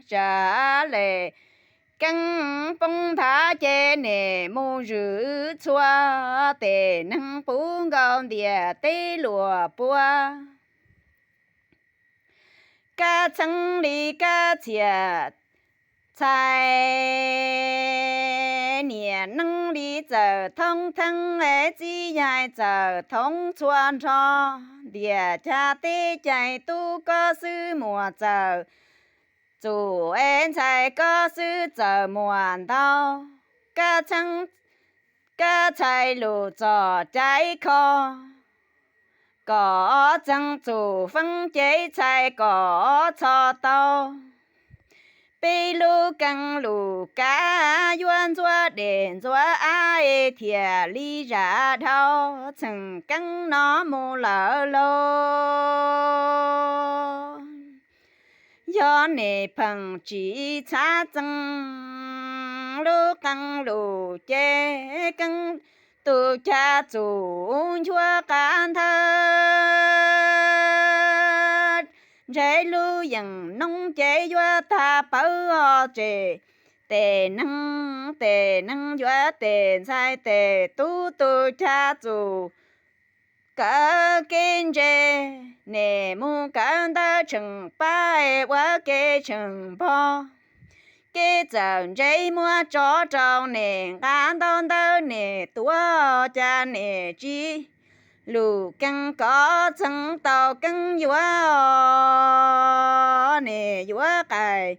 trả lệ căng bông thả chế nề mô rữ chua tề năng bún gòn địa tê lùa bùa cá chân đi cá chè trái nè năng đi giờ thông thông ấy chỉ dài giờ thông chuan cho địa cha tê chạy tu có sư mùa giờ chủ em chạy có sư giờ mùa đau cá chân cá chạy lù cho trái kho có chân chủ phân chế chạy có cho tao bê lù căng lù cá yuan chua đèn chua ai thìa ly ra thao chẳng căng nó mù lỡ lô do nề phẳng chỉ cha chân lù căng lù chê căng tu cha chủ chua can thơ chế lu yang nông chế doa ta bảo chế tề năng doa tề sai tề tu cha chủ cả kinh chế nề mu can ta chừng bài quá kế chừng po kế chẳng chế mua cho trong nề can đông tơ nề tua cha nề chi lù căng có chân tàu căng dúa nè dúa cài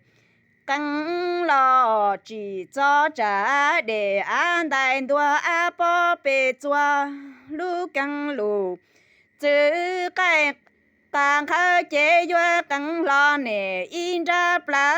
căng lo chỉ cho trả để an đại đua a bó bê chua lù căng lù chữ cái càng khơi chế dúa căng lo nè in ra plá